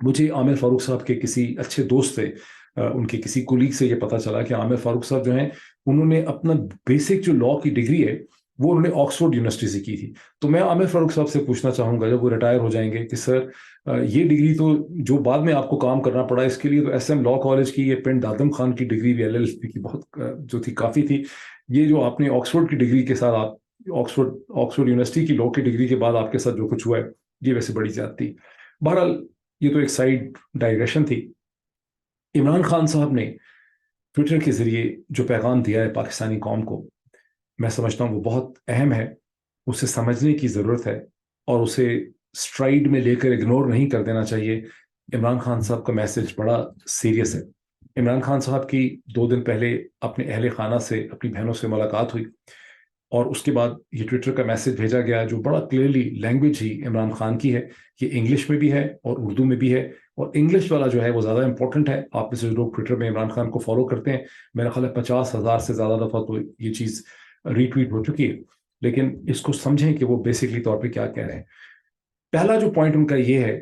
مجھے عامر فاروق صاحب کے کسی اچھے دوست سے ان کے کسی کولیگ سے یہ پتا چلا کہ عامر فاروق صاحب جو ہیں انہوں نے اپنا بیسک جو لاء کی ڈگری ہے وہ انہوں نے آکسفورڈ یونیورسٹی سے کی تھی. تو میں عامر فاروق صاحب سے پوچھنا چاہوں گا جب وہ ریٹائر ہو جائیں گے کہ سر یہ ڈگری تو جو بعد میں آپ کو کام کرنا پڑا اس کے لیے تو ایس ایم لاء کالج کی یہ پنڈ دادم خان کی ڈگری بھی LLB کی بہت جو تھی کافی تھی. یہ جو آپ نے آکسفورڈ کی ڈگری کے ساتھ آپ آکسفورڈ یونیورسٹی کی لاء کی ڈگری کے بعد آپ کے ساتھ جو کچھ ہوا ہے یہ ویسے بڑی زیادتی. بہرحال یہ تو ایک سائڈ ڈائریکشن تھی. عمران خان صاحب نے ٹویٹر کے ذریعے جو پیغام دیا ہے پاکستانی قوم کو میں سمجھتا ہوں وہ بہت اہم ہے. اسے سمجھنے کی ضرورت ہے اور اسے سٹرائیڈ میں لے کر اگنور نہیں کر دینا چاہیے. عمران خان صاحب کا میسج بڑا سیریس ہے. عمران خان صاحب کی 2 دن پہلے اپنے اہل خانہ سے اپنی بہنوں سے ملاقات ہوئی اور اس کے بعد یہ ٹویٹر کا میسج بھیجا گیا جو بڑا کلیئرلی لینگویج ہی عمران خان کی ہے. یہ انگلش میں بھی ہے اور اردو میں بھی ہے اور انگلش والا جو ہے وہ زیادہ امپورٹنٹ ہے. آپ میں سے جو لوگ ٹویٹر میں عمران خان کو فالو کرتے ہیں میرا خیال ہے 50,000 سے زیادہ دفعہ تو یہ چیز ری ٹویٹ ہو چکی ہے. لیکن اس کو سمجھیں کہ وہ بیسکلی طور پہ کیا کہہ رہے ہیں. پہلا جو پوائنٹ ان کا یہ ہے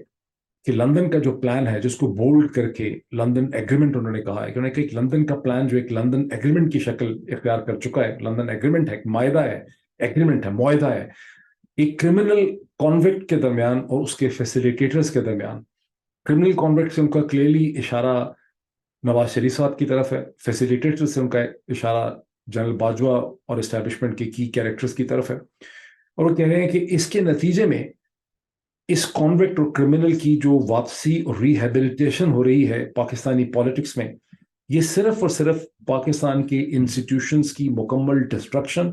کہ لندن کا جو پلان ہے جس کو بولڈ کر کے لندن ایگریمنٹ انہوں نے کہا ہے کہ انہوں نے کہا کہ لندن کا پلان جو ایک لندن ایگریمنٹ کی شکل اختیار کر چکا ہے. لندن ایگریمنٹ ہے، معاہدہ ہے، ایگریمنٹ ہے، معاہدہ ہے ایک کرمنل کانوکٹ کے درمیان اور اس کے فیسیلیٹیٹرز کے درمیان. کرمنل کانوکٹ سے ان کا کلیئرلی اشارہ نواز شریف صاحب کی طرف ہے، فیسیلیٹیٹر سے ان کا اشارہ جنرل باجوہ اور اسٹیبلشمنٹ کے کی کیریکٹرز کی طرف ہے. اور وہ کہہ رہے ہیں کہ اس کے نتیجے میں اس کانوکٹ اور کرمنل کی جو واپسی اور ریہیبلیٹیشن ہو رہی ہے پاکستانی پالیٹکس میں یہ صرف اور صرف پاکستان کے انسٹیٹیوشنز کی مکمل ڈسٹرکشن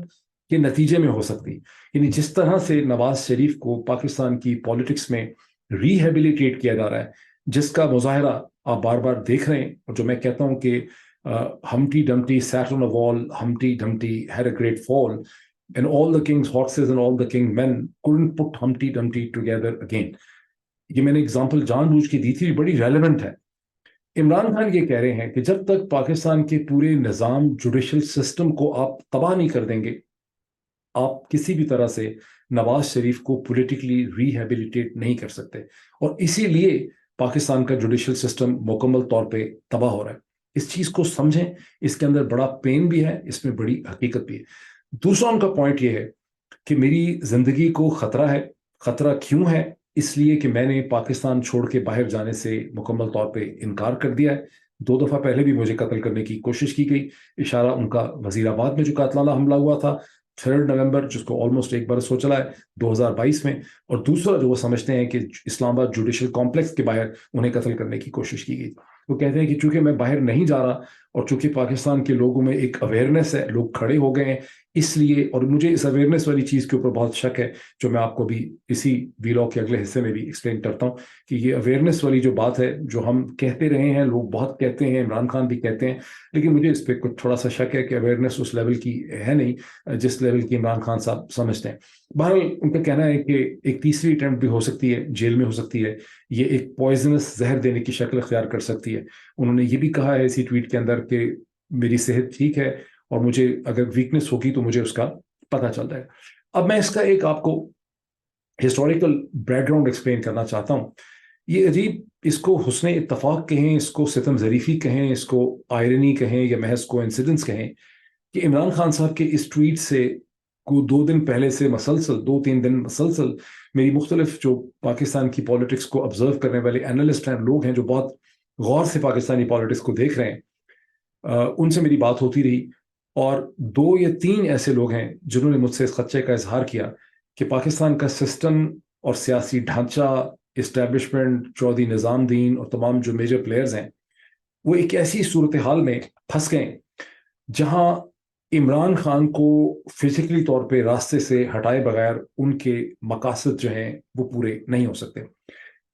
کے نتیجے میں ہو سکتی. یعنی جس طرح سے نواز شریف کو پاکستان کی پالیٹکس میں ریہیبلیٹیٹ کیا جا رہا ہے جس کا مظاہرہ آپ بار بار دیکھ رہے ہیں اور جو میں کہتا ہوں کہ ہمٹی ڈمٹی sat on a wall, Humpty Dumpty had a great fall and all the king's horses and all the king men couldn't put Humpty Dumpty together again. یہ میں نے اگزامپل جان بوجھ کے دی تھی، بڑی ریلیونٹ ہے. عمران خان یہ کہہ رہے ہیں کہ جب تک پاکستان کے پورے نظام جوڈیشل سسٹم کو آپ تباہ نہیں کر دیں گے آپ کسی بھی طرح سے نواز شریف کو پولیٹیکلی ریہیبلیٹیٹ نہیں کر سکتے. اور اسی لیے پاکستان کا جوڈیشل سسٹم مکمل طور پہ تباہ ہو رہا ہے. اس چیز کو سمجھیں، اس کے اندر بڑا پین بھی ہے، اس میں بڑی حقیقت بھی ہے. دوسرا ان کا پوائنٹ یہ ہے کہ میری زندگی کو خطرہ ہے. خطرہ کیوں ہے؟ اس لیے کہ میں نے پاکستان چھوڑ کے باہر جانے سے مکمل طور پہ انکار کر دیا ہے. 2 دفعہ پہلے بھی مجھے قتل کرنے کی کوشش کی گئی. اشارہ ان کا وزیر آباد میں جو قاتلانہ حملہ ہوا تھا 3 نومبر جس کو آلموسٹ 1 برس ہو چلا ہے 2022 میں، اور دوسرا جو وہ سمجھتے ہیں کہ اسلام آباد جوڈیشل کمپلیکس کے باہر انہیں قتل کرنے کی کوشش کی گئی. وہ کہتے ہیں کہ چونکہ میں باہر نہیں جا رہا اور چونکہ پاکستان کے لوگوں میں ایک اویئرنیس ہے، لوگ کھڑے ہو گئے ہیں اس لیے، اور مجھے اس اویئرنیس والی چیز کے اوپر بہت شک ہے جو میں آپ کو بھی اسی ویلاگ کے اگلے حصے میں بھی ایکسپلین کرتا ہوں کہ یہ اویئرنیس والی جو بات ہے جو ہم کہتے رہے ہیں، لوگ بہت کہتے ہیں، عمران خان بھی کہتے ہیں، لیکن مجھے اس پہ کچھ تھوڑا سا شک ہے کہ اویئرنیس اس لیول کی ہے نہیں جس لیول کی عمران خان صاحب سمجھتے ہیں. بہرحال ان کا کہنا ہے کہ ایک تیسری اٹیمپٹ بھی ہو سکتی ہے، جیل میں ہو سکتی ہے، یہ ایک پوائزنس زہر دینے کی شکل اختیار کر سکتی ہے. انہوں نے یہ بھی کہا ہے اسی ٹویٹ کے اندر کہ میری صحت ٹھیک ہے اور مجھے اگر ویکنس ہوگی تو مجھے اس کا پتہ چل جائے. اب میں اس کا ایک آپ کو ہسٹوریکل بیک گراؤنڈ ایکسپلین کرنا چاہتا ہوں. یہ عجیب، اس کو حسن اتفاق کہیں، اس کو ستم ظریفی کہیں، اس کو آئرنی کہیں یا محض کو انسیڈنس کہیں کہ عمران خان صاحب کے اس ٹویٹ سے کو 2 دن پہلے سے مسلسل 2-3 دن مسلسل میری مختلف جو پاکستان کی پالیٹکس کو آبزرو کرنے والے اینالسٹ ہیں، لوگ ہیں جو بہت غور سے پاکستانی پالیٹکس کو دیکھ رہے ہیں، ان سے میری بات ہوتی رہی. اور 2 یا 3 ایسے لوگ ہیں جنہوں نے مجھ سے اس خدشے کا اظہار کیا کہ پاکستان کا سسٹم اور سیاسی ڈھانچہ، اسٹیبلشمنٹ، چودھری نظام الدین اور تمام جو میجر پلیئرز ہیں وہ ایک ایسی صورتحال میں پھنس گئے جہاں عمران خان کو فزیکلی طور پہ راستے سے ہٹائے بغیر ان کے مقاصد جو ہیں وہ پورے نہیں ہو سکتے.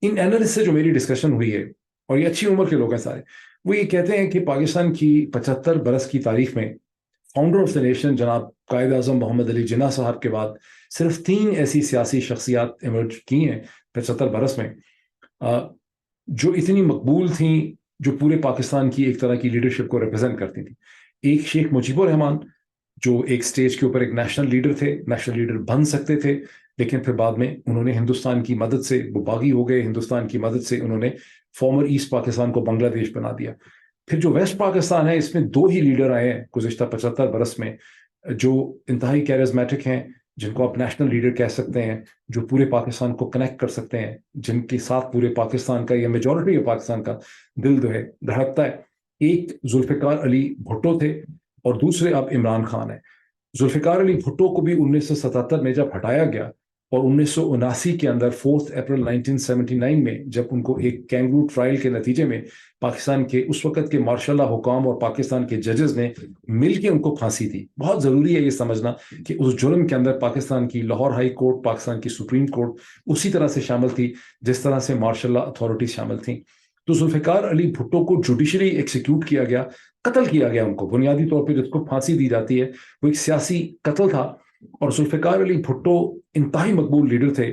ان اینالسٹ سے جو میری ڈسکشن ہوئی ہے، اور یہ اچھی عمر کے لوگ ہیں سارے، وہ یہ کہتے ہیں کہ پاکستان کی 75 برس کی تاریخ میں فاؤنڈر آف دا نیشن جناب قائد اعظم محمد علی جناح صاحب کے بعد صرف 3 ایسی سیاسی شخصیات ایمرج کی ہیں 75 برس میں جو اتنی مقبول تھیں، جو پورے پاکستان کی ایک طرح کی لیڈرشپ کو ریپرزینٹ کرتی تھیں. ایک شیخ مجیب الرحمان جو ایک سٹیج کے اوپر ایک نیشنل لیڈر تھے، نیشنل لیڈر بن سکتے تھے، لیکن پھر بعد میں انہوں نے ہندوستان کی مدد سے وہ باغی ہو گئے، ہندوستان کی مدد سے انہوں نے فارمر ایسٹ پاکستان کو بنگلہ دیش بنا دیا. پھر جو ویسٹ پاکستان ہے اس میں 2 ہی لیڈر آئے ہیں گزشتہ 75 برس میں جو انتہائی کیریزمیٹک ہیں, جن کو آپ نیشنل لیڈر کہہ سکتے ہیں, جو پورے پاکستان کو کنیکٹ کر سکتے ہیں, جن کے ساتھ پورے پاکستان کا یا میجورٹی آف پاکستان کا دل جو ہے دھڑکتا ہے. ایک ذوالفقار علی بھٹو تھے اور دوسرے اب عمران خان ہیں. ذوالفقار علی بھٹو کو بھی 1977 میں جب ہٹایا گیا اور 1979 کے اندر 4 اپریل 1979 میں جب ان کو ایک کینگرو ٹرائل کے نتیجے میں پاکستان کے اس وقت کے مارشل لا حکام اور پاکستان کے ججز نے مل کے ان کو پھانسی دی. بہت ضروری ہے یہ سمجھنا کہ اس جرم کے اندر پاکستان کی لاہور ہائی کورٹ, پاکستان کی سپریم کورٹ اسی طرح سے شامل تھی جس طرح سے مارشل لا اتھارٹی شامل تھیں. تو ذوالفقار علی بھٹو کو جوڈیشلی ایکسیکیوٹ کیا گیا, قتل کیا گیا. ان کو بنیادی طور پہ جس کو پھانسی دی جاتی ہے وہ ایک سیاسی قتل تھا. اور ذوالفقار علی بھٹو انتہائی مقبول لیڈر تھے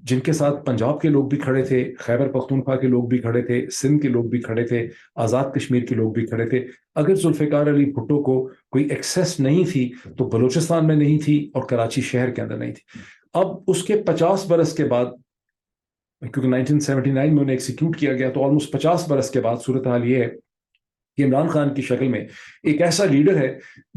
جن کے ساتھ پنجاب کے لوگ بھی کھڑے تھے, خیبر پختونخوا کے لوگ بھی کھڑے تھے, سندھ کے لوگ بھی کھڑے تھے, آزاد کشمیر کے لوگ بھی کھڑے تھے. اگر ذوالفقار علی بھٹو کو کوئی ایکسیس نہیں تھی تو بلوچستان میں نہیں تھی اور کراچی شہر کے اندر نہیں تھی. اب اس کے 50 برس کے بعد, کیونکہ 1979 میں انہیں ایکسیکیوٹ کیا گیا, تو آلموسٹ 50 برس کے بعد صورتحال یہ ہے کہ عمران خان کی شکل میں ایک ایسا لیڈر ہے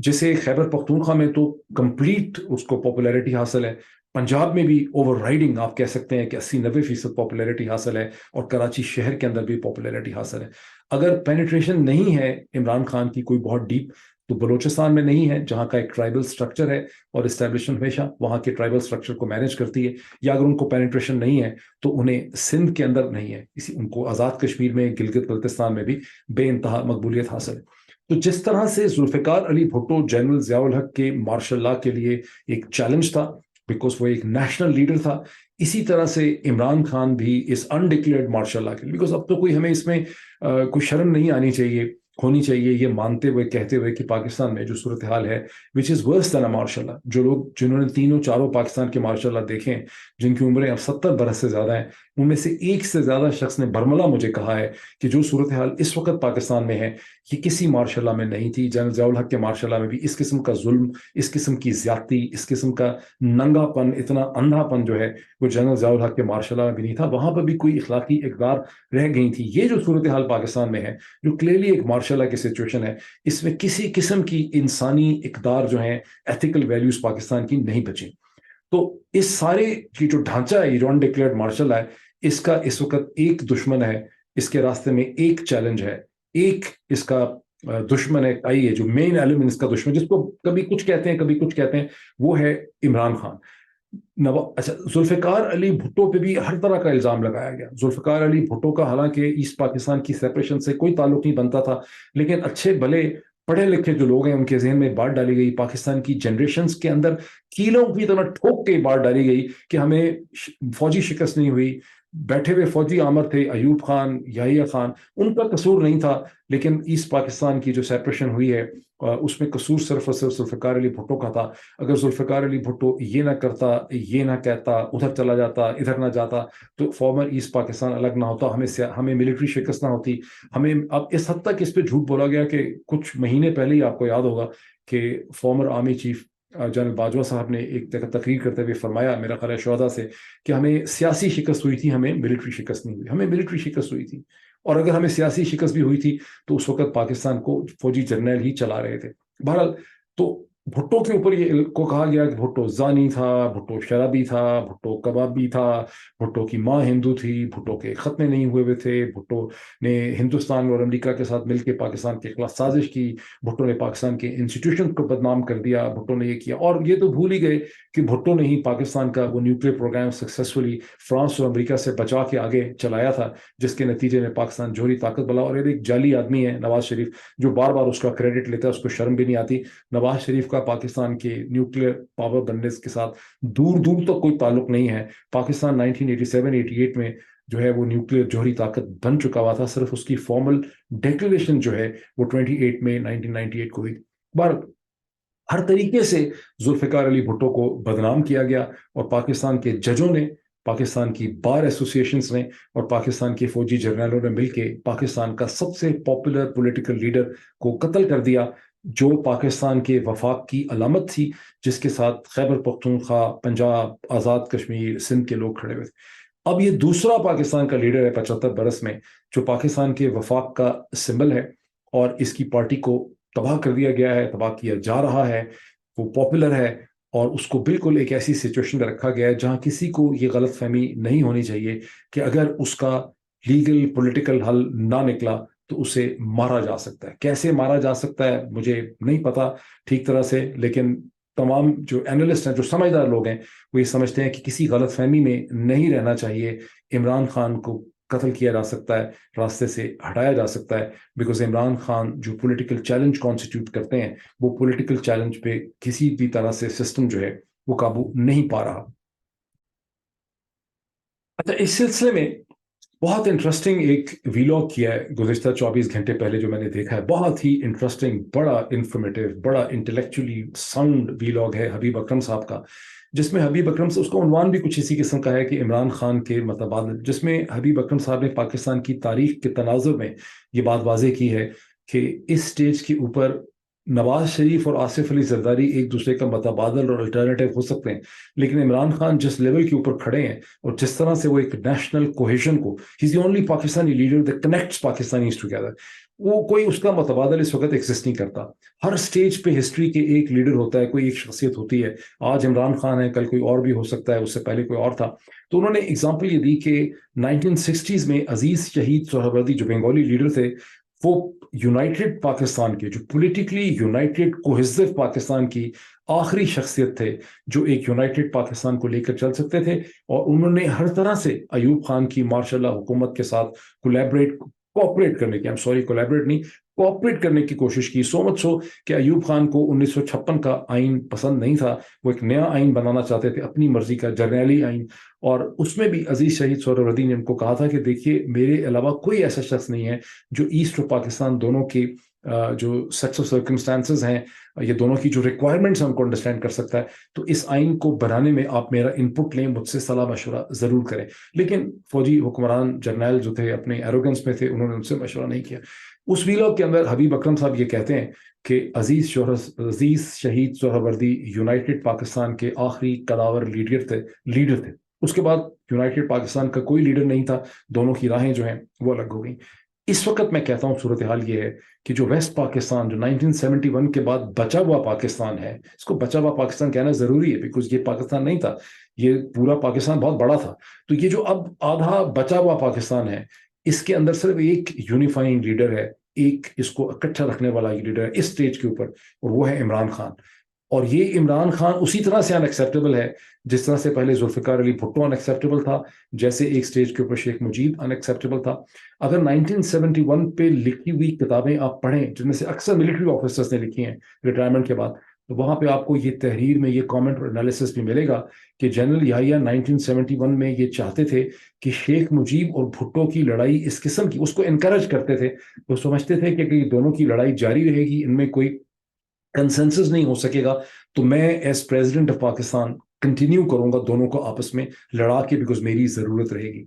جسے خیبر پختونخوا میں تو کمپلیٹ اس کو پاپولیرٹی حاصل ہے, پنجاب میں بھی اوور رائڈنگ آپ کہہ سکتے ہیں کہ 80-90% پاپولیرٹی حاصل ہے, اور کراچی شہر کے اندر بھی پاپولیرٹی حاصل ہے. اگر پینیٹریشن نہیں ہے عمران خان کی کوئی بہت ڈیپ, تو بلوچستان میں نہیں ہے جہاں کا ایک ٹرائبل سٹرکچر ہے اور اسٹیبلشمنٹ ہمیشہ وہاں کے ٹرائبل سٹرکچر کو مینیج کرتی ہے, یا اگر ان کو پینیٹریشن نہیں ہے تو انہیں سندھ کے اندر نہیں ہے, ان کو آزاد کشمیر میں, گلگت بلتستان میں بھی بے انتہا مقبولیت حاصل ہے. تو جس طرح سے ذوالفقار علی بھٹو جنرل ضیاء الحق کے مارشل لا کے لیے ایک چیلنج تھا بیکاز وہ ایک نیشنل لیڈر تھا, اسی طرح سے عمران خان بھی اس انڈکلیئرڈ مارشل لا کے لیے, بیکاز اب تو کوئی ہمیں اس میں کوئی شرم نہیں آنی چاہیے, ہونی چاہیے یہ مانتے ہوئے کہتے ہوئے کہ پاکستان میں جو صورتحال ہے وچ از ورس دین مارشل لا. جو لوگ جنہوں نے تینوں چاروں پاکستان کے مارشل لا دیکھیں, جن کی عمریں اب 70 برس سے زیادہ ہیں, ان میں سے ایک سے زیادہ شخص نے برملا مجھے کہا ہے کہ جو صورتحال اس وقت پاکستان میں ہے یہ کسی مارشل لا میں نہیں تھی. جنرل ضیاء الحق کے مارشل لا میں بھی اس قسم کا ظلم, اس قسم کی زیادتی, اس قسم کا ننگا پن, اتنا اندھا پن جو ہے وہ جنرل ضیاء الحق کے مارشل لا میں بھی نہیں تھا. وہاں پر بھی کوئی اخلاقی اقدار رہ گئی تھی. یہ جو صورتحال پاکستان میں ہے جو کلیئرلی ایک مارشل لا کی سچویشن ہے, اس میں کسی قسم کی انسانی اقدار جو ہیں, ایتھیکل ویلیوز پاکستان کی نہیں بچیں. تو اس سارے کی جو ڈھانچہ ہے, یہ جو انڈکلیئرڈ مارشل لا ہے, اس کا اس وقت ایک دشمن ہے, اس کے راستے میں ایک چیلنج ہے, ایک اس کا دشمن ہے, آئی ہے جو مین ایلیمنٹ اس کا دشمن, جس کو کبھی کچھ کہتے ہیں کبھی کچھ کہتے ہیں, وہ ہے عمران خان. اچھا, ذوالفقار علی بھٹو پہ بھی ہر طرح کا الزام لگایا گیا. ذوالفقار علی بھٹو کا حالانکہ ایسٹ پاکستان کی سیپریشن سے کوئی تعلق نہیں بنتا تھا, لیکن اچھے بھلے پڑھے لکھے جو لوگ ہیں ان کے ذہن میں بات ڈالی گئی, پاکستان کی جنریشنز کے اندر کیلوں کی طرح ٹھوک کے بات ڈالی گئی کہ ہمیں فوجی شکست نہیں ہوئی, بیٹھے ہوئے فوجی آمر تھے ایوب خان, یحییٰ خان, ان کا قصور نہیں تھا, لیکن ایسٹ پاکستان کی جو سیپریشن ہوئی ہے اس میں قصور صرف اور صرف ذوالفقار علی بھٹو کا تھا. اگر ذوالفقار علی بھٹو یہ نہ کرتا, یہ نہ کہتا, ادھر چلا جاتا, ادھر نہ جاتا, تو فارمر ایسٹ پاکستان الگ نہ ہوتا, ہمیں ملٹری شکست نہ ہوتی. ہمیں اب اس حد تک اس پہ جھوٹ بولا گیا کہ کچھ مہینے پہلے ہی آپ کو یاد ہوگا کہ former army chief general Bajwa صاحب نے ایک تقریر کرتے ہوئے فرمایا, میرا خیال ہے شہداء سے, کہ ہمیں سیاسی شکست ہوئی تھی, ہمیں ملٹری شکست نہیں ہوئی. ہمیں ملٹری شکست ہوئی تھی, اور اگر ہمیں سیاسی شکست بھی ہوئی تھی تو اس وقت پاکستان کو فوجی جرنیل ہی چلا رہے تھے. بہرحال تو بھٹو کے اوپر یہ کو کہا گیا کہ بھٹو زانی تھا, بھٹو شرابی تھا, بھٹو کبابی تھا, بھٹو کی ماں ہندو تھی, بھٹو کے ختنے نہیں ہوئے تھے, بھٹو نے ہندوستان اور امریکہ کے ساتھ مل کے پاکستان کے خلاف سازش کی, بھٹو نے پاکستان کے انسٹیٹیوشن کو بدنام کر دیا, بھٹو نے یہ کیا. اور یہ تو بھول ہی گئے کہ بھٹو نے ہی پاکستان کا وہ نیوکلیر پروگرام سکسیسفلی فرانس اور امریکہ سے بچا کے آگے چلایا تھا, جس کے نتیجے میں پاکستان جوہری طاقت بنا. اور ایک جعلی آدمی ہے نواز شریف, جو بار بار اس کا کریڈٹ لیتا ہے, اس کو شرم بھی نہیں آتی. نواز شریف کا پاکستان کے نیوکلیر پاور بننے کے ساتھ دور دور تک کوئی تعلق نہیں ہے. پاکستان 1987-88 میں جو ہے وہ نیوکلیر جوہری طاقت بن چکا ہوا تھا, صرف اس کی فارمل ڈیکلریشن جو ہے وہ 28 مئی 1998 کو ہوئی. ہر طریقے سے ذوالفقار علی بھٹو کو بدنام کیا گیا, اور پاکستان کے ججوں نے, پاکستان کی بار ایسوسیشنز نے اور پاکستان کے فوجی جرنیلوں نے مل کے پاکستان کا سب سے پاپولر پولیٹیکل لیڈر کو قتل کر دیا, جو پاکستان کے وفاق کی علامت تھی, جس کے ساتھ خیبر پختونخوا, پنجاب, آزاد کشمیر, سندھ کے لوگ کھڑے ہوئے تھے. اب یہ دوسرا پاکستان کا لیڈر ہے 75 برس میں جو پاکستان کے وفاق کا سمبل ہے، اور اس کی پارٹی کو تباہ کر دیا گیا ہے، تباہ کیا جا رہا ہے، وہ پاپولر ہے، اور اس کو بالکل ایک ایسی سچویشن میں رکھا گیا ہے جہاں کسی کو یہ غلط فہمی نہیں ہونی چاہیے کہ اگر اس کا لیگل پولیٹیکل حل نہ نکلا تو اسے مارا جا سکتا ہے۔ کیسے مارا جا سکتا ہے مجھے نہیں پتا ٹھیک طرح سے، لیکن تمام جو اینالسٹ ہیں، جو سمجھدار لوگ ہیں، وہ یہ سمجھتے ہیں کہ کسی غلط فہمی میں نہیں رہنا چاہیے۔ عمران خان کو قتل کیا جا سکتا ہے، راستے سے ہٹایا جا سکتا ہے، بیکاز عمران خان جو پولیٹیکل چیلنج کانسٹیٹیوٹ کرتے ہیں، وہ پولیٹیکل چیلنج پہ کسی بھی طرح سے سسٹم جو ہے وہ قابو نہیں پا رہا۔ اچھا، اس سلسلے میں بہت انٹرسٹنگ ایک ویلاگ کیا ہے گزشتہ 24 گھنٹے پہلے جو میں نے دیکھا ہے، بہت ہی انٹرسٹنگ، بڑا انفارمیٹیو، بڑا انٹلیکچولی ساؤنڈ ویلاگ ہے حبیب اکرم صاحب کا، جس میں حبیب اکرم سے اس کا عنوان بھی کچھ اسی قسم کا ہے کہ عمران خان کے متبادل، جس میں حبیب اکرم صاحب نے پاکستان کی تاریخ کے تناظر میں یہ بات واضح کی ہے کہ اس سٹیج کے اوپر نواز شریف اور آصف علی زرداری ایک دوسرے کا متبادل اور الٹرنیٹو ہو سکتے ہیں، لیکن عمران خان جس لیول کے اوپر کھڑے ہیں اور جس طرح سے وہ ایک نیشنل کوہیژن کو، he is the only Pakistani leader that connects Pakistanis together, وہ کوئی اس کا متبادل اس وقت ایگزسٹ نہیں کرتا۔ ہر سٹیج پہ ہسٹری کے ایک لیڈر ہوتا ہے، کوئی ایک شخصیت ہوتی ہے، آج عمران خان ہے، کل کوئی اور بھی ہو سکتا ہے، اس سے پہلے کوئی اور تھا۔ تو انہوں نے اگزامپل یہ دی کہ 1960s میں عزیز شہید سہروردی جو بنگالی لیڈر تھے، وہ یونائٹڈ پاکستان کے، جو پولیٹیکلی یونائٹڈ کوہیزو پاکستان کی آخری شخصیت تھے جو ایک یونائٹڈ پاکستان کو لے کر چل سکتے تھے، اور انہوں نے ہر طرح سے ایوب خان کی ماشاء اللہ حکومت کے ساتھ کوآپریٹ کرنے کی، کولیبریٹ نہیں، کوآپریٹ کرنے کی کوشش کی۔ سو مچ سو کہ ایوب خان کو 1956 کا آئین پسند نہیں تھا، وہ ایک نیا آئین بنانا چاہتے تھے، اپنی مرضی کا جرنیلی آئین، اور اس میں بھی عزیز شہید سہروردی نے ان کو کہا تھا کہ دیکھیے میرے علاوہ کوئی ایسا شخص نہیں ہے جو ایسٹ اور پاکستان دونوں کی جو سیٹس آف سرکمسٹانسز ہیں، یہ دونوں کی جو ریکوائرمنٹس ہیں ان کو انڈرسٹینڈ کر سکتا ہے، تو اس آئین کو بنانے میں آپ میرا انپٹ لیں، مجھ سے صلاح مشورہ ضرور کریں۔ لیکن فوجی حکمران جرنیل جو تھے اپنے ایروگنس میں تھے، انہوں نے ان سے مشورہ نہیں کیا۔ اس ویلاگ کے اندر حبیب اکرم صاحب یہ کہتے ہیں کہ عزیز شہید سہروردی یونائٹڈ پاکستان کے آخری قداور لیڈر تھے۔ اس کے بعد یونائٹڈ پاکستان کا کوئی لیڈر نہیں تھا، دونوں کی راہیں جو ہیں وہ الگ ہو گئیں۔ اس وقت میں کہتا ہوں صورتحال یہ ہے کہ جو ویسٹ پاکستان، جو 1971 کے بعد بچا ہوا پاکستان ہے، اس کو بچا ہوا پاکستان کہنا ضروری ہے بیکاز یہ پاکستان نہیں تھا، یہ پورا پاکستان بہت بڑا تھا، تو یہ جو اب آدھا بچا ہوا پاکستان ہے، اس کے اندر صرف ایک یونیفائنگ لیڈر ہے، ایک اس کو اکٹھا رکھنے والا لیڈر ہے اس سٹیج کے اوپر، اور وہ ہے عمران خان۔ اور یہ عمران خان اسی طرح سے ان ایکسیپٹیبل ہے جس طرح سے پہلے ذوالفقار علی بھٹو ان ایکسیپٹیبل تھا، جیسے ایک سٹیج کے اوپر شیخ مجید ان ایکسیپٹیبل تھا۔ اگر 1971 پہ لکھی ہوئی کتابیں آپ پڑھیں، جن میں سے اکثر ملٹری آفیسرز نے لکھی ہیں ریٹائرمنٹ کے بعد، تو وہاں پہ آپ کو یہ تحریر میں یہ کامنٹ اور انالیسس بھی ملے گا کہ جنرل یحییٰ 1971 میں یہ چاہتے تھے کہ شیخ مجیب اور بھٹو کی لڑائی اس قسم کی، اس کو انکریج کرتے تھے، وہ سمجھتے تھے کہ یہ دونوں کی لڑائی جاری رہے گی، ان میں کوئی کنسنسس نہیں ہو سکے گا، تو میں as president of Pakistan continue کروں گا دونوں کو آپس میں لڑا کے، بیکاز میری ضرورت رہے گی۔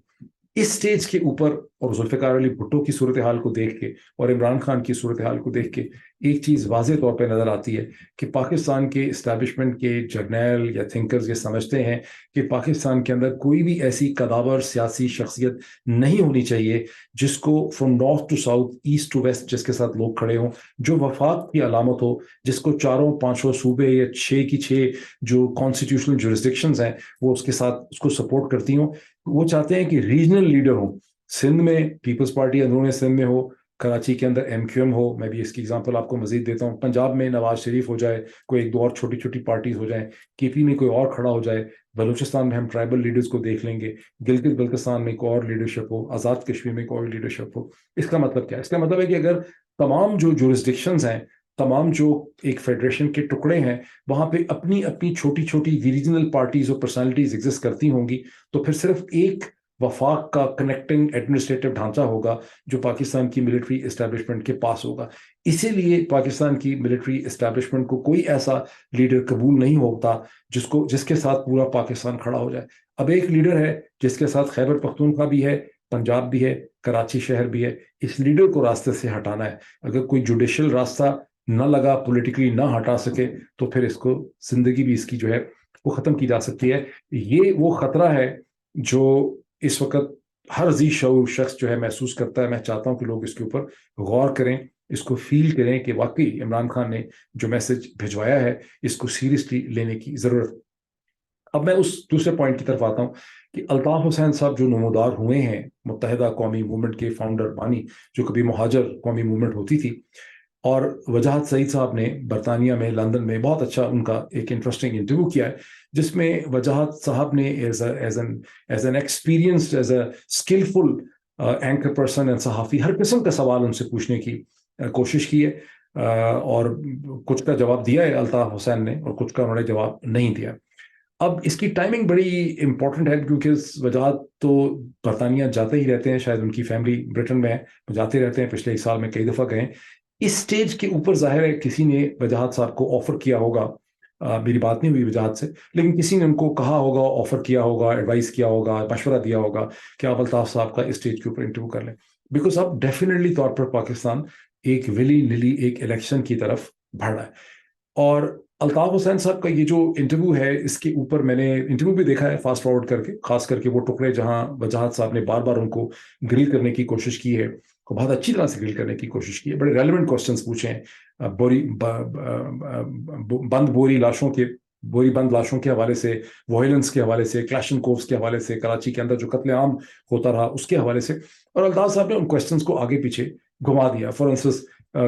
اس سٹیج کے اوپر اور ذوالفقار علی بھٹو کی صورتحال کو دیکھ کے اور عمران خان کی صورتحال کو دیکھ کے ایک چیز واضح طور پہ نظر آتی ہے کہ پاکستان کے اسٹیبلشمنٹ کے جرنیل یا تھنکرز یہ سمجھتے ہیں کہ پاکستان کے اندر کوئی بھی ایسی قداور سیاسی شخصیت نہیں ہونی چاہیے جس کو from north to south, east to west, جس کے ساتھ لوگ کھڑے ہوں، جو وفاق کی علامت ہو، جس کو 4-5 صوبے یا 6 کی 6 جو کانسٹیٹیوشنل جورسڈکشنز ہیں وہ اس کے ساتھ اس کو سپورٹ کرتی ہوں۔ وہ چاہتے ہیں کہ ریجنل لیڈر ہوں، سندھ میں پیپلز پارٹی اندرون سندھ میں ہو، کراچی کے اندر MQM ہو، میں بھی اس کی اگزامپل آپ کو مزید دیتا ہوں، پنجاب میں نواز شریف ہو جائے، کوئی ایک دو اور چھوٹی چھوٹی پارٹیز ہو جائیں، KP میں کوئی اور کھڑا ہو جائے، بلوچستان میں ہم ٹرائبل لیڈرز کو دیکھ لیں گے، گلگت بلتستان میں کوئی اور لیڈرشپ ہو، آزاد کشمیر میں کوئی اور لیڈرشپ ہو۔ اس کا مطلب کیا ہے؟ اس کا مطلب ہے کہ اگر تمام جو جورسڈکشنز ہیں، تمام جو ایک فیڈریشن کے ٹکڑے ہیں، وہاں پہ اپنی اپنی چھوٹی چھوٹی ریجنل پارٹیز اور پرسنالٹیز ایگزسٹ کرتی ہوں گی، تو پھر صرف ایک وفاق کا کنیکٹنگ ایڈمنسٹریٹو ڈھانچہ ہوگا جو پاکستان کی ملٹری اسٹیبلشمنٹ کے پاس ہوگا۔ اسی لیے پاکستان کی ملٹری اسٹیبلشمنٹ کو کوئی ایسا لیڈر قبول نہیں ہوتا جس کے ساتھ پورا پاکستان کھڑا ہو جائے۔ اب ایک لیڈر ہے جس کے ساتھ خیبر پختونخوا بھی ہے، پنجاب بھی ہے، کراچی شہر بھی ہے، اس لیڈر کو راستے سے ہٹانا ہے۔ اگر کوئی جوڈیشل راستہ نہ لگا، پولیٹیکلی نہ ہٹا سکے، تو پھر اس کو زندگی بھی اس کی جو ہے وہ ختم کی جا سکتی ہے۔ یہ وہ خطرہ ہے جو اس وقت ہر ذی شعور شخص جو ہے محسوس کرتا ہے. میں چاہتا ہوں کہ لوگ اس کے اوپر غور کریں, اس کو فیل کریں کہ واقعی عمران خان نے جو میسج بھجوایا ہے اس کو سیریسلی لینے کی ضرورت. اب میں اس دوسرے پوائنٹ کی طرف آتا ہوں کہ الطاف حسین صاحب جو نمودار ہوئے ہیں متحدہ قومی موومنٹ کے فاؤنڈر بانی, جو کبھی مہاجر قومی موومنٹ ہوتی تھی, اور وجاہت سعید صاحب نے برطانیہ میں لندن میں بہت اچھا ان کا ایک انٹرسٹنگ انٹرویو کیا ہے, جس میں وجاہت صاحب نے as an experienced, as a skilful anchor person and صحافی, ہر قسم کا سوال ان سے پوچھنے کی کوشش کی ہے, اور کچھ کا جواب دیا ہے الطاف حسین نے اور کچھ کا انہوں نے جواب نہیں دیا. اب اس کی ٹائمنگ بڑی امپورٹنٹ ہے کیونکہ وجاہت تو برطانیہ جاتے ہی رہتے ہیں, شاید ان کی فیملی برٹن میں ہے, جاتے رہتے ہیں, پچھلے ایک سال میں کئی دفعہ گئے. اس سٹیج کے اوپر ظاہر ہے کسی نے وجاہت صاحب کو آفر کیا ہوگا, میری بات نہیں ہوئی وجاہت سے, لیکن کسی نے ان کو کہا ہوگا, آفر کیا ہوگا, ایڈوائز کیا ہوگا, مشورہ دیا ہوگا کہ آپ الطاف صاحب کا اس سٹیج کے اوپر انٹرویو کر لیں, بیکاز اب ڈیفینیٹلی طور پر پاکستان ایک ولی نلی ایک الیکشن کی طرف بڑھ رہا ہے. اور الطاف حسین صاحب کا یہ جو انٹرویو ہے, اس کے اوپر میں نے انٹرویو بھی دیکھا ہے فاسٹ فارورڈ کر کے, خاص کر کے وہ ٹکڑے جہاں وجاہت صاحب نے بار بار ان کو گریل کرنے کی کوشش کی ہے, بہت اچھی طرح سے گریل کرنے کی کوشش کی ہے, بڑے ریلیونٹ کوسچنس پوچھے ہیں, بوری بند لاشوں کے حوالے سے, وائلنس کے حوالے سے, کلاشن کوفز کے حوالے سے, کراچی کے اندر جو قتل عام ہوتا رہا اس کے حوالے سے, اور الطاف صاحب نے ان کوسچنس کو آگے پیچھے گھما دیا. فار انسٹنس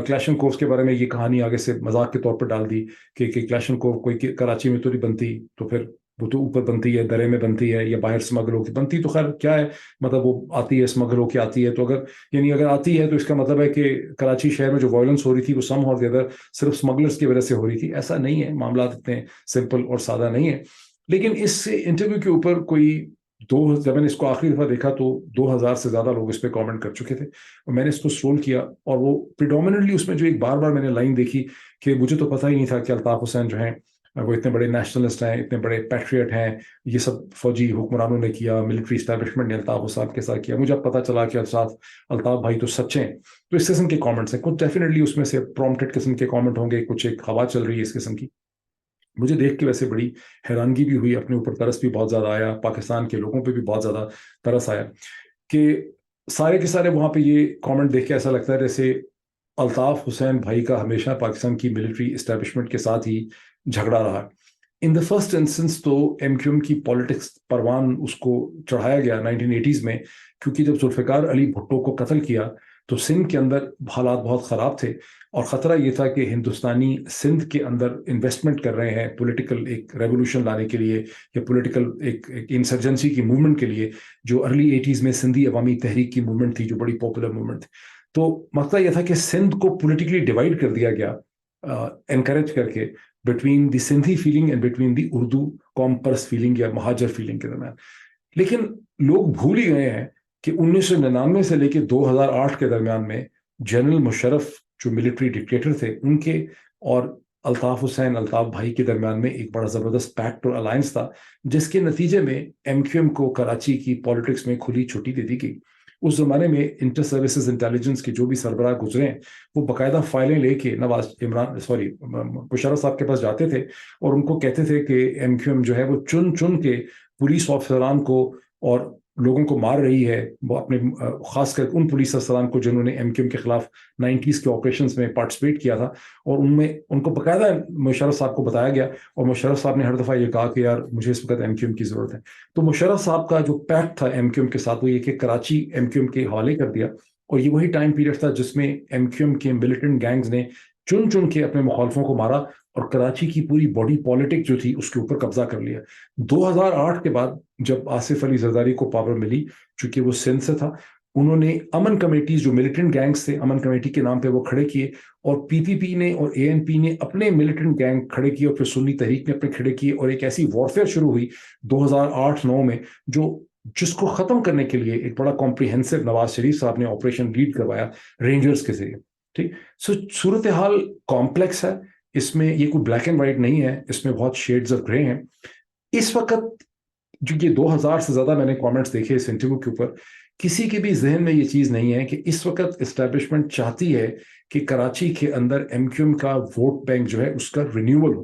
کلاشن کوفز کے بارے میں یہ کہانی آگے سے مذاق کے طور پر ڈال دی کہ کلاشن کوف کوئی کراچی میں تو نہیں بنتی, تو پھر وہ تو اوپر بنتی ہے, درے میں بنتی ہے, یا باہر اسمگل ہو کے بنتی, تو خیر کیا ہے, مطلب وہ آتی ہے اسمگل ہو کے آتی ہے, تو اگر آتی ہے تو اس کا مطلب ہے کہ کراچی شہر میں جو وائلنس ہو رہی تھی وہ سم اور دیگر صرف اسمگلرس کی وجہ سے ہو رہی تھی. ایسا نہیں ہے, معاملات اتنے سمپل اور سادہ نہیں ہے. لیکن اس انٹرویو کے اوپر جب میں نے اس کو آخری دفعہ دیکھا تو 2000 سے زیادہ لوگ اس پہ کامنٹ کر چکے تھے, اور میں نے اس کو سکرول کیا, اور وہ پریڈومیننٹلی اس میں جو ایک بار میں نے لائن دیکھی کہ مجھے تو پتہ ہی نہیں تھا کہ الطاف حسین جو ہیں وہ اتنے بڑے نیشنلسٹ ہیں, اتنے بڑے پیٹریٹ ہیں, یہ سب فوجی حکمرانوں نے کیا, ملٹری اسٹیبلشمنٹ نے الطاف حسین کے ساتھ کیا. مجھے اب پتہ چلا کہ الطاف بھائی تو سچے ہیں. تو اس قسم کے کامنٹس ہیں, کچھ ڈیفینیٹلی اس میں سے پرومپٹڈ قسم کے کامنٹ ہوں گے, کچھ ایک ہوا چل رہی ہے اس قسم کی. مجھے دیکھ کے ویسے بڑی حیرانگی بھی ہوئی, اپنے اوپر ترس بھی بہت زیادہ آیا, پاکستان کے لوگوں پہ بھی بہت زیادہ ترس آیا کہ سارے کے سارے وہاں پہ یہ کامنٹ دیکھ کے ایسا لگتا ہے جیسے الطاف حسین بھائی کا ہمیشہ پاکستان کی ملٹری اسٹیبلشمنٹ کے ساتھ ہی جھگڑا رہا. ان دا فرسٹ انسٹنس تو ایم کیو ایم کی پالیٹکس پروان اس کو چڑھایا گیا 1980s میں, کیونکہ جب ذوالفقار علی بھٹو کو قتل کیا تو سندھ کے اندر حالات بہت خراب تھے, اور خطرہ یہ تھا کہ ہندوستانی سندھ کے اندر انویسٹمنٹ کر رہے ہیں پولیٹیکل ایک ریولوشن لانے کے لیے, یا پولیٹیکل ایک انسرجنسی کی موومنٹ کے لیے, جو ارلی 80s میں سندھی عوامی تحریک کی موومنٹ تھی, جو بڑی پاپولر موومنٹ تھی. تو مسئلہ یہ تھا کہ سندھ کو پولیٹیکلی ڈیوائڈ کر دیا گیا انکریج کر کے between the Sindhi feeling and between the Urdu قوم پرست فیلنگ یا مہاجر فیلنگ کے درمیان. لیکن لوگ بھول ہی گئے ہیں کہ 1999 سے لے کے 2008 کے درمیان میں جنرل مشرف جو ملٹری ڈکٹیٹر تھے, ان کے اور الطاف حسین الطاف بھائی کے درمیان میں ایک بڑا زبردست پیکٹ اور الائنس تھا, جس کے نتیجے میں ایم کیو ایم کو کراچی کی پالیٹکس میں کھلی چھٹی دے دی گئی. اس زمانے میں انٹر سروسز انٹیلیجنس کے جو بھی سربراہ گزرے ہیں وہ باقاعدہ فائلیں لے کے مشرف صاحب کے پاس جاتے تھے, اور ان کو کہتے تھے کہ ایم کیو ایم جو ہے وہ چن چن کے پولیس افسران کو اور لوگوں کو مار رہی ہے, وہ اپنے خاص کر ان پولیس افسران کو جنہوں نے ایم کیو ایم کے خلاف 90s کے آپریشنز میں پارٹیسپیٹ کیا تھا, اور ان کو باقاعدہ مشرف صاحب کو بتایا گیا, اور مشرف صاحب نے ہر دفعہ یہ کہا کہ یار مجھے اس وقت ایم کیو ایم کی ضرورت ہے. تو مشرف صاحب کا جو پیکٹ تھا ایم کیو ایم کے ساتھ وہ یہ کہ کراچی ایم کیو ایم کے حوالے کر دیا, اور یہ وہی ٹائم پیریڈ تھا جس میں ایم کیو ایم کے ملیٹنٹ گینگز نے چن چن کے اپنے مخالفوں کو مارا, اور کراچی کی پوری باڈی پالیٹک جو تھی اس کے اوپر قبضہ کر لیا. 2008 کے بعد جب آصف علی زرداری کو پاور ملی, چونکہ وہ سندھ سے تھا, انہوں نے امن کمیٹیز جو ملیٹنٹ گینگز تھے, امن کمیٹی کے نام پہ وہ کھڑے کیے, اور پی پی پی نے اور اے این پی نے اپنے ملیٹنٹ گینگ کھڑے کیے, اور پھر سنی تحریک نے اپنے کھڑے کیے, اور ایک ایسی وارفیئر شروع ہوئی 2008-9 میں جس کو ختم کرنے کے لیے ایک بڑا کمپریہنسو نواز شریف صاحب نے آپریشن لیڈ کروایا رینجرز کے ذریعے. ٹھیک, صورتحال کمپلیکس ہے, اس میں یہ کوئی بلیک اینڈ وائٹ نہیں ہے, اس میں بہت شیڈز آف گرے ہیں. اس وقت جو یہ 2000 سے زیادہ میں نے کامنٹس دیکھے اس انٹرویو کے اوپر, کسی کے بھی ذہن میں یہ چیز نہیں ہے کہ اس وقت اسٹیبلشمنٹ چاہتی ہے کہ کراچی کے اندر ایم کیو ایم کا ووٹ بینک جو ہے اس کا رینیول ہو.